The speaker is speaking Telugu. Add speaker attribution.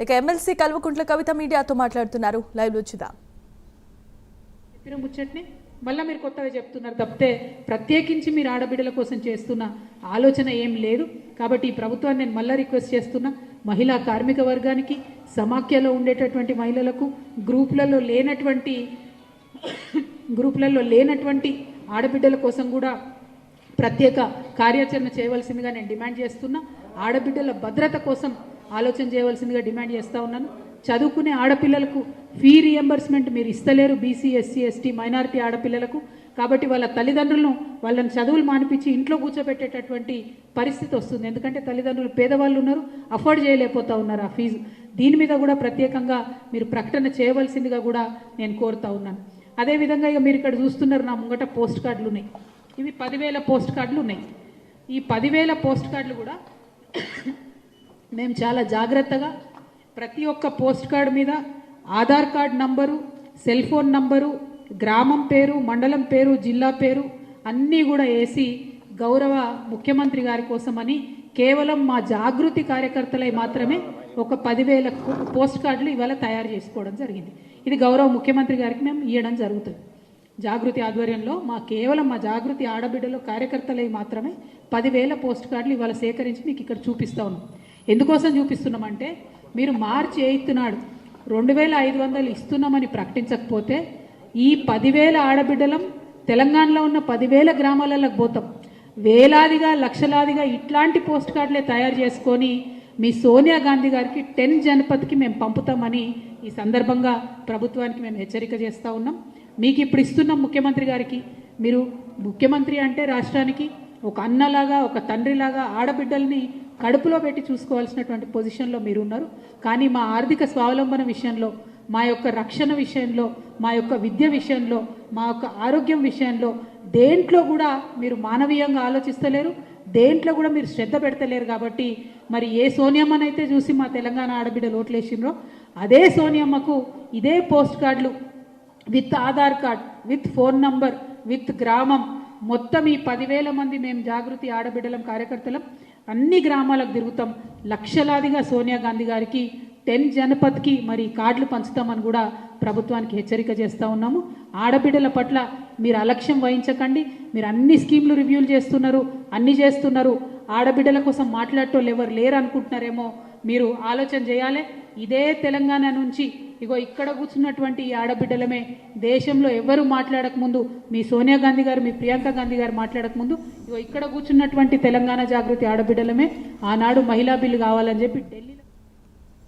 Speaker 1: ఇక ఎమ్మెల్సీ కల్వకుంట్ల కవిత మీడియాతో మాట్లాడుతున్నారు. లైవ్ లో చూద్దాం.
Speaker 2: ముచ్చట్ని మళ్ళీ మీరు కొత్తగా చెప్తున్నారు తప్పితే ప్రత్యేకించి మీరు ఆడబిడ్డల కోసం చేస్తున్న ఆలోచన ఏం లేదు. కాబట్టి ఈ ప్రభుత్వాన్ని నేను మళ్ళీ రిక్వెస్ట్ చేస్తున్నా, మహిళా కార్మిక వర్గానికి, సమాఖ్యలో ఉండేటటువంటి మహిళలకు, గ్రూపులలో లేనటువంటి ఆడబిడ్డల కోసం కూడా ప్రత్యేక కార్యాచరణ చేయవలసిందిగా నేను డిమాండ్ చేస్తున్నా. ఆడబిడ్డల భద్రత కోసం ఆలోచన చేయవలసిందిగా డిమాండ్ చేస్తూ ఉన్నాను. చదువుకునే ఆడపిల్లలకు ఫీ రియంబర్స్మెంట్ మీరు ఇస్తలేరు, బీసీ, ఎస్సీ, ఎస్టీ, మైనారిటీ ఆడపిల్లలకు. కాబట్టి వాళ్ళ తల్లిదండ్రులను వాళ్ళని చదువులు మానిపించి ఇంట్లో కూర్చోబెట్టేటటువంటి పరిస్థితి వస్తుంది. ఎందుకంటే తల్లిదండ్రులు పేదవాళ్ళు ఉన్నారు, అఫోర్డ్ చేయలేకపోతూ ఉన్నారు ఆ ఫీజు. దీని మీద కూడా ప్రత్యేకంగా మీరు ప్రకటన చేయవలసిందిగా కూడా నేను కోరుతా ఉన్నాను. అదేవిధంగా ఇక మీరు ఇక్కడ చూస్తున్నారు, నా ముంగట పోస్ట్ కార్డులు ఉన్నాయి. ఇవి 10,000 పోస్ట్ కార్డులు ఉన్నాయి. ఈ 10,000 పోస్ట్ కార్డులు కూడా మేము చాలా జాగ్రత్తగా ప్రతి ఒక్క పోస్ట్ కార్డు మీద Aadhaar card number, cell phone number, గ్రామం పేరు, మండలం పేరు, జిల్లా పేరు అన్నీ కూడా వేసి గౌరవ ముఖ్యమంత్రి గారి కోసమని కేవలం మా జాగృతి కార్యకర్తలై మాత్రమే ఒక 10,000 పోస్ట్ కార్డులు ఇవాళ తయారు చేసుకోవడం జరిగింది. ఇది గౌరవ ముఖ్యమంత్రి గారికి మేము ఇవ్వడం జరుగుతుంది. జాగృతి ఆధ్వర్యంలో కేవలం మా జాగృతి ఆడబిడ్డలు కార్యకర్తలై మాత్రమే 10,000 పోస్ట్ కార్డులు ఇవాళ సేకరించి మీకు ఇక్కడ చూపిస్తూ ఉన్నాం. ఎందుకోసం చూపిస్తున్నామంటే మీరు మార్చి 8వ నాడు 2,500 ఇస్తున్నామని ప్రకటించకపోతే ఈ 10,000 ఆడబిడ్డలం తెలంగాణలో ఉన్న 10,000 గ్రామాలకు పోతాం. వేలాదిగా లక్షలాదిగా ఇట్లాంటి పోస్ట్ కార్డులే తయారు చేసుకొని మీ సోనియా గాంధీ గారికి 10 జనపథ్కి మేము పంపుతామని ఈ సందర్భంగా ప్రభుత్వానికి మేము హెచ్చరిక చేస్తూ ఉన్నాం. మీకు ఇప్పుడు ఇస్తున్నాం ముఖ్యమంత్రి గారికి. మీరు ముఖ్యమంత్రి అంటే రాష్ట్రానికి ఒక అన్నలాగా, ఒక తండ్రిలాగా ఆడబిడ్డల్ని కడుపులో పెట్టి చూసుకోవాల్సినటువంటి పొజిషన్లో మీరు ఉన్నారు. కానీ మా ఆర్థిక స్వావలంబన విషయంలో, మా యొక్క రక్షణ విషయంలో, మా యొక్క విద్య విషయంలో, మా యొక్క ఆరోగ్యం విషయంలో దేంట్లో కూడా మీరు మానవీయంగా ఆలోచిస్తలేరు, దేంట్లో కూడా మీరు శ్రద్ధ పెడతలేరు. కాబట్టి మరి ఏ సోనియమ్మనైతే చూసి మా తెలంగాణ ఆడబిడ్డలు ఓట్లేసిండ్రో అదే సోనియమ్మకు ఇదే పోస్ట్ కార్డులు with Aadhaar card, with phone number, with గ్రామం మొత్తం ఈ 10,000 మంది మేము జాగృతి ఆడబిడ్డలం కార్యకర్తలం అన్ని గ్రామాలకు తిరుగుతాం. లక్షలాదిగా సోనియా గాంధీ గారికి 10 జనపథ్కి మరి కార్డులు పంచుతామని కూడా ప్రభుత్వానికి హెచ్చరిక చేస్తూ ఉన్నాము. ఆడబిడ్డల పట్ల మీరు అలక్ష్యం వహించకండి. మీరు అన్ని స్కీమ్లు రివ్యూలు చేస్తున్నారు, అన్నీ చేస్తున్నారు. ఆడబిడ్డల కోసం మాట్లాడేటోళ్ళు ఎవరు లేరు అనుకుంటున్నారేమో. మీరు ఆలోచన చేయాలి. ఇదే తెలంగాణ నుంచి ఇగో ఇక్కడ కూర్చున్నటువంటి ఈ ఆడబిడ్డలమే దేశంలో ఎవరు మాట్లాడకముందు, మీ సోనియా గాంధీ గారు, మీ ప్రియాంక గాంధీ గారు మాట్లాడకముందు ఇగో ఇక్కడ కూర్చున్నటువంటి తెలంగాణ జాగృతి ఆడబిడ్డలమే ఆనాడు మహిళా బిల్లు కావాలని చెప్పి ఢిల్లీ